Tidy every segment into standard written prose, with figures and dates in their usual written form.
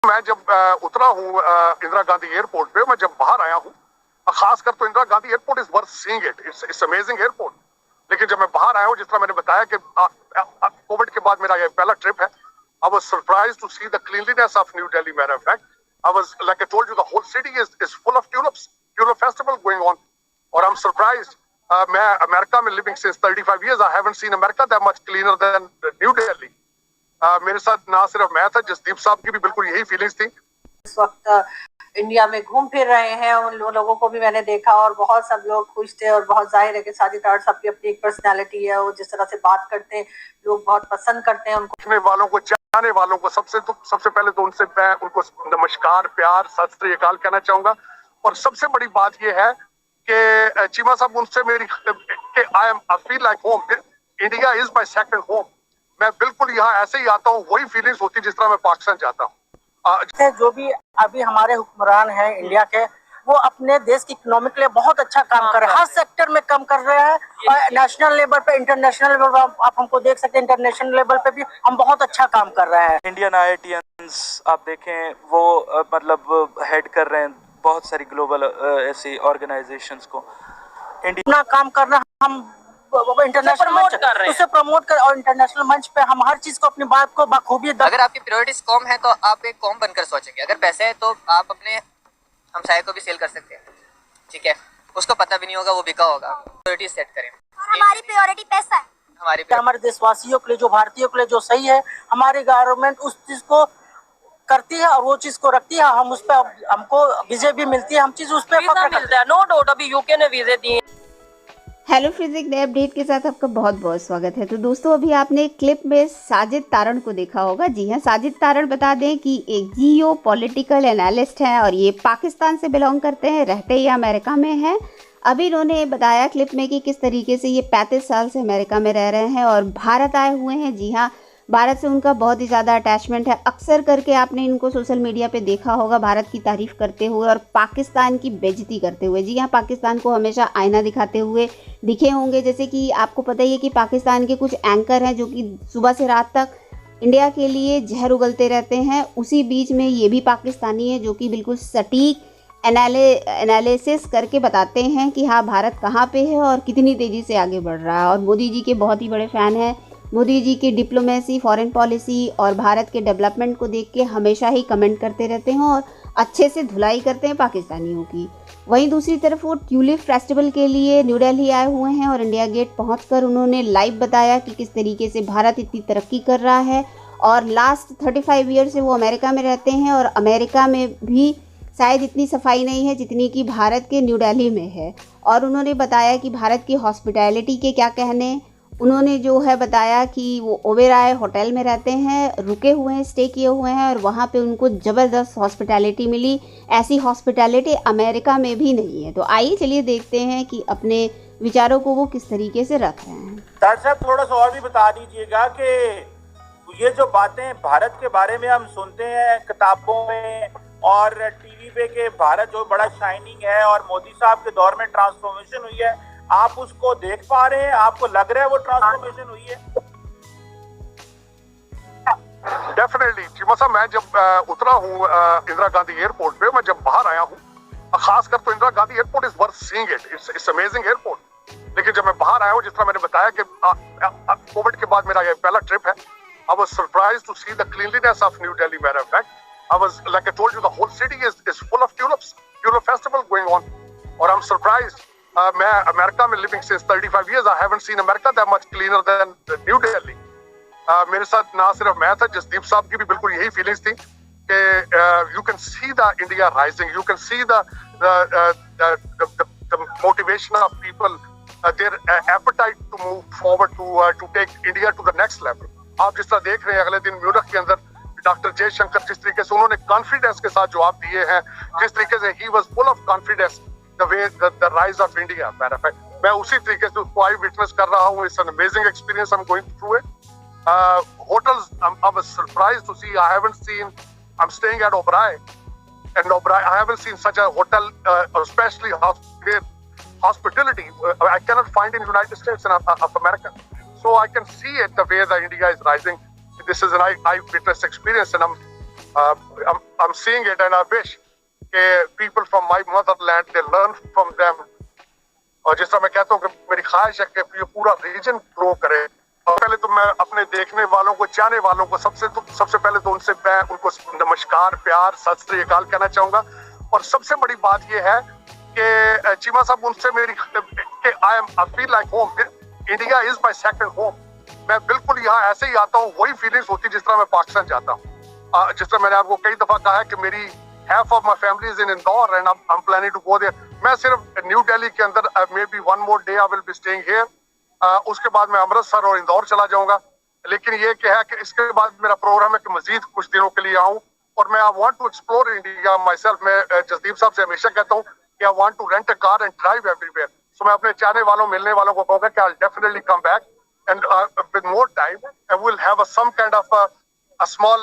मैं जब उतरा हूँ इंदिरा गांधी एयरपोर्ट पे, मैं जब बाहर आया हूँ, खासकर तो Indira Gandhi airport is worth seeing it, it's amazing airport. लेकिन जब मैं बाहर आया हूँ, जिस तरह मैंने बताया कि कोविड के बाद मेरा ये पहला ट्रिप है, I was surprised to see the cleanliness of New Delhi. Matter of fact, I was like I told you, the whole city is full of tulips, tulip festival going on. और I am surprised, मैं America में living since 35 years, I haven't seen America that much cleaner than New Delhi. मेरे साथ ना सिर्फ मैं था, जसदीप साहब की भी बिल्कुल यही फीलिंग्स थी। इस वक्त इंडिया में घूम फिर रहे हैं, उन लोगों को भी मैंने देखा और बहुत सब लोग खुश थे। और बहुत जाहिर है कि साजिद तारड़ साहब की अपनी एक पर्सनालिटी है, वो जिस तरह से बात करते हैं लोग बहुत पसंद करते हैं उनको। देखने वालों को, चाहने वालों को सबसे पहले तो उनसे मैं उनको नमस्कार, प्यार, सत श्री अकाल कहना चाहूंगा। और सबसे बड़ी बात यह है कि चीमा साहब, उनसे मेरी I feel like home, India is my second home. मैं बिल्कुल यहाँ ऐसे ही आता हूँ, वही फीलिंग्स होती है जिस तरह मैं पाकिस्तान जाता हूँ। जो भी अभी हमारे हुक्मरान हैं इंडिया के, वो अपने देश की इकोनॉमी के लिए बहुत अच्छा काम कर रहे हैं, हर सेक्टर में काम कर रहे हैं। नेशनल लेवल पे, इंटरनेशनल लेवल पे आप हमको देख सकते हैं, इंटरनेशनल लेवल पे भी हम बहुत अच्छा काम कर रहे हैं। इंडियन IITians आप देखें, वो मतलब हेड कर रहे हैं बहुत सारी ग्लोबल ऐसी ऑर्गेनाइजेशंस को। इंडिया काम करना, हम इंटरनेशनल मंच कर रहे हैं, उसे प्रमोट कर, और इंटरनेशनल मंच पे हम हर चीज को, अपनी बात को बखूबी। अगर आपकी प्रायोरिटीज कॉम है तो आप एक कॉम बनकर सोचेंगे, अगर पैसे है तो आप अपने हमसाये को भी सेल कर सकते हैं, ठीक है। उसको पता भी नहीं होगा, वो बिका होगा। प्रायोरिटी सेट करें। हमारी प्रायोरिटी पैसा है। हमारे देशवासियों के लिए, जो भारतीयों के लिए जो सही है, हमारी गवर्नमेंट उस चीज को करती है और वो चीज को रखती है। हम उस पर, हमको वीजे भी मिलती है, हम चीज उस पर मिलता है, नो डाउट। अभी यूके ने वीजे दिए। हेलो फ्रेंड्स, एक नए अपडेट के साथ आपका बहुत बहुत स्वागत है। तो दोस्तों, अभी आपने क्लिप में साजिद तारड़ को देखा होगा। जी हाँ, साजिद तारड़ बता दें कि एक जियो पॉलिटिकल एनालिस्ट हैं और ये पाकिस्तान से बिलोंग करते हैं, रहते ही अमेरिका में हैं। अभी इन्होंने बताया क्लिप में कि किस तरीके से ये 35 साल से अमेरिका में रह रहे हैं और भारत आए हुए हैं। जी हाँ, भारत से उनका बहुत ही ज़्यादा अटैचमेंट है। अक्सर करके आपने इनको सोशल मीडिया पे देखा होगा भारत की तारीफ़ करते हुए और पाकिस्तान की बेइज्जती करते हुए। जी हाँ, पाकिस्तान को हमेशा आईना दिखाते हुए दिखे होंगे। जैसे कि आपको पता ही है कि पाकिस्तान के कुछ एंकर हैं जो कि सुबह से रात तक इंडिया के लिए जहर उगलते रहते हैं। उसी बीच में ये भी पाकिस्तानी है जो कि बिल्कुल सटीक एनालिसिस करके बताते हैं कि हाँ, भारत कहाँ पे है और कितनी तेज़ी से आगे बढ़ रहा है। और मोदी जी के बहुत ही बड़े फ़ैन हैं। मोदी जी की डिप्लोमेसी, फॉरेन पॉलिसी और भारत के डेवलपमेंट को देख के हमेशा ही कमेंट करते रहते हैं और अच्छे से धुलाई करते हैं पाकिस्तानियों की। वहीं दूसरी तरफ वो ट्यूलिप फेस्टिवल के लिए न्यू दिल्ली आए हुए हैं और इंडिया गेट पहुंचकर उन्होंने लाइव बताया कि किस तरीके से भारत इतनी तरक्की कर रहा है। और लास्ट 35 ईयर से वो अमेरिका में रहते हैं और अमेरिका में भी शायद इतनी सफाई नहीं है जितनी कि भारत के न्यू दिल्ली में है। और उन्होंने बताया कि भारत की हॉस्पिटैलिटी के क्या कहने। उन्होंने जो है बताया कि वो ओबेरॉय होटल में रहते हैं, रुके हुए हैं, स्टे किए हुए हैं और वहाँ पे उनको ज़बरदस्त हॉस्पिटैलिटी मिली। ऐसी हॉस्पिटैलिटी अमेरिका में भी नहीं है। तो आइए चलिए देखते हैं कि अपने विचारों को वो किस तरीके से रख रहे हैं। तारड़ साहब, थोड़ा सा और भी बता दीजिएगा कि ये जो बातें भारत के बारे में हम सुनते हैं किताबों में और टीवी पे के भारत जो बड़ा शाइनिंग है और मोदी साहब के दौर में ट्रांसफॉर्मेशन हुई है, आप उसको देख पा रहे हैं? आपको लग रहा है वो ट्रांसफॉर्मेशन हुई है? डेफिनेटली चीमा साहब, मैं जब उतरा हूँ इंदिरा गांधी एयरपोर्ट पे, मैं जब बाहर आया हूँ, खासकर तो Indira Gandhi airport is worth seeing it, it's amazing airport. लेकिन जब मैं बाहर आया हूँ, जिस तरह मैंने बताया कि कोविड के बाद मेरा ये पहला ट्रिप है, I was surprised to see the cleanliness of New Delhi. Matter of fact, I was like I told you, the whole city is full of tulips, tulip festival going on. और I am surprised, मैं America में living since 35 years, I haven't seen America that much cleaner than New Delhi. मेरे साथ ना सिर्फ मैं था, जसदीप साहब की भी बिल्कुल यही फीलिंग्स थी कि you can see the India rising, you can see the motivation of people, their appetite to move forward to take India to the next level. आप जिस तरह देख रहे हैं, अगले दिन म्यूनिख के अंदर डॉक्टर जयशंकर जिस तरीके से उन्होंने कॉन्फिडेंस के साथ जवाब दिए हैं, जिस तरीके से he was full of confidence the way the rise of India, matter of fact, मैं उसी तरीके से उसको आई विटनेस कर रहा हूँ। It's an amazing experience I'm going through it. Hotels, I was surprised to see. I haven't seen. I'm staying at Oberoi, and Oberoi, I haven't seen such a hotel, especially hospitality. I cannot find in United States and of America. So I can see it the way that India is rising. This is an eye witness experience, and I'm I'm seeing it and I wish कि people from my motherland they learn from them. और जिस तरह मैं कहता हूँ कि मेरी ख्वाहिश है कि ये पूरा रीजन ग्रो करे। और पहले तो मैं अपने देखने वालों को, चाहने वालों को सबसे पहले तो उनसे मैं उनको नमस्कार, प्यार, सत श्री अकाल कहना चाहूँगा। और सबसे बड़ी बात ये है कि चीमा साहब उनसे मेरी I feel like home. India is my second home. मैं बिल्कुल यहाँ ऐसे ही आता हूँ, वही फीलिंग्स होती है जिस तरह मैं पाकिस्तान जाता हूँ। जिस तरह मैंने आपको कई दफा कहा है कि मेरी half of my family is in Indore and I'm planning to go there. मैं सिर्फ न्यू दिल्ली के अंदर maybe one more day I will be staying here. उसके बाद मैं अमृतसर और इंदौर चला जाऊंगा। लेकिन ये क्या है कि इसके बाद मेरा प्रोग्राम है कि मजीद कुछ दिनों के लिए आऊँ और मैं I want to explore India myself। मैं जसदीप साहब से हमेशा कहता हूँ कि I want to rent a car and drive everywhere. So मैं अपने चाहने वालों, मिलने वालों को कहूँगा कि I'll definitely come back and with more time and we'll have some kind of a small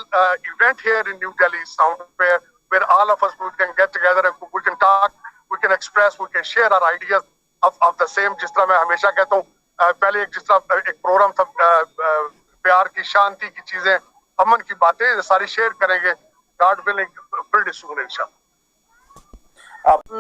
event here in New Delhi somewhere where all of us we can get together and we can talk, we can express, we can share our ideas of the same। जिस तरह मैं हमेशा कहता हूँ पहले जिस तरह एक प्रोग्राम था प्यार की, शांति की चीजें, अमन की बातें सारी शेयर करेंगे। God willing, pretty soon इंशाल्लाह।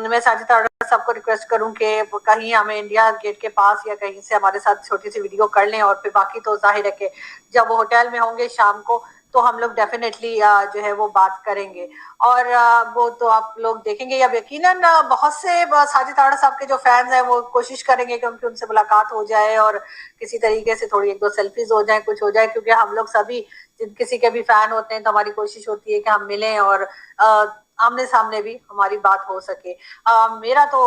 मैं साजिद तारड़ साहब को रिक्वेस्ट करूं कि कहीं हमें इंडिया गेट के पास या कहीं से हमारे साथ छोटी सी वीडियो कर लें और फिर बाकी तो जाहिर है कि जब वो होटल में होंगे शाम को तो हम लोग डेफिनेटली जो है वो बात करेंगे और वो तो आप लोग देखेंगे। अब यकीनन बहुत से साजिद तारड़ साहब के जो फैंस हैं वो कोशिश करेंगे कि उनसे मुलाकात हो जाए और किसी तरीके से थोड़ी एक दो सेल्फीज हो जाए, कुछ हो जाए, क्योंकि हम लोग सभी किसी के भी फैन होते हैं तो हमारी कोशिश होती है कि हम मिलें और आमने सामने भी हमारी बात हो सके। मेरा तो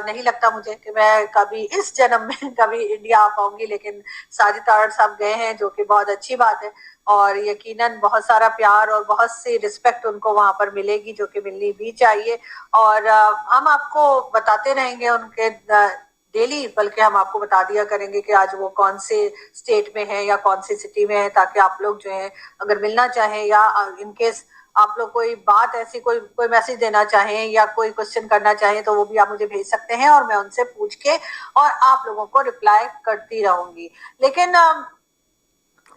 नहीं लगता मुझे कि मैं कभी इस जन्म में कभी इंडिया आ पाऊंगी, लेकिन साजिद तारड़ साहब गए हैं जो कि बहुत अच्छी बात है और यकीनन बहुत सारा प्यार और बहुत सी रिस्पेक्ट उनको वहां पर मिलेगी जो कि मिलनी भी चाहिए। और हम आपको बताते रहेंगे उनके डेली, बल्कि हम आपको बता दिया करेंगे कि आज वो कौन से स्टेट में है या कौन सी सिटी में है, ताकि आप लोग जो है अगर मिलना चाहें या इनकेस आप लोग कोई बात ऐसी कोई मैसेज देना चाहें या कोई क्वेश्चन करना चाहें तो वो भी आप मुझे भेज सकते हैं और मैं उनसे पूछ के और आप लोगों को रिप्लाई करती रहूंगी। लेकिन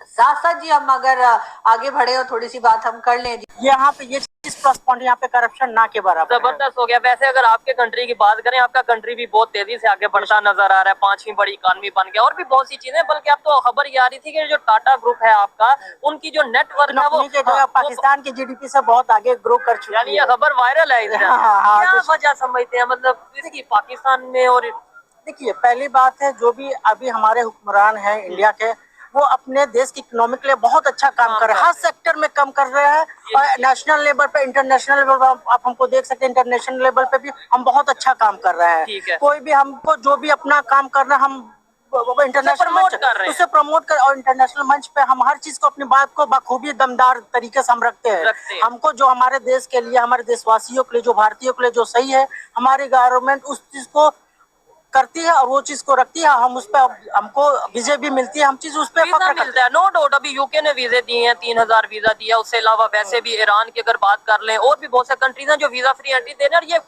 साथ साथ जी हम अगर आगे बढ़े और थोड़ी सी बात हम कर लें, यहाँ पे ये चीज प्लस पॉइंट, यहाँ पे करप्शन ना के बराबर जबरदस्त हो गया। वैसे अगर आपके कंट्री की बात करें, आपका कंट्री भी बहुत तेजी से आगे बढ़ता नजर आ रहा है, 5वीं बड़ी इकॉनमी बन गया और भी बहुत सी चीजें। बल्कि अब तो खबर ये आ रही थी कि जो टाटा ग्रुप है आपका, उनकी जो नेटवर्क है वो पाकिस्तान की जीडीपी से बहुत आगे ग्रो कर चुकी है। यानी ये खबर वायरल है। क्या वजह समझते हैं मतलब इसकी पाकिस्तान में? और देखिए पहली बात है जो भी अभी हमारे हुक्मरान हैं इंडिया के, वो अपने देश की इकोनॉमी के लिए बहुत अच्छा काम कर रहे हैं, हर सेक्टर में काम कर रहे हैं और नेशनल लेवल पे, इंटरनेशनल लेवल पर आप हमको देख सकते हैं, इंटरनेशनल लेवल पे भी हम बहुत अच्छा काम कर रहे हैं। कोई भी हमको जो भी अपना काम करना हम इंटरनेशनल मंच उसे प्रमोट कर और इंटरनेशनल मंच पे हम हर चीज को, अपनी बात को बखूबी दमदार तरीके से हम रखते हैं। हमको जो हमारे देश के लिए, हमारे देशवासियों के लिए, जो भारतीयों के लिए जो सही है, हमारी गवर्नमेंट उस चीज को करती है और वो चीज को रखती है। हम उस पर, हमको वीजे भी मिलती है, हम चीज उस पर मिलता है, नो डाउट। अभी यूके ने वीजे दिए हैं, 3000 वीजा दिया। उससे अलावा वैसे भी ईरान की अगर बात कर लें और भी बहुत से कंट्रीज हैं जो वीजा फ्री एंट्री दे रहे हैं। और ये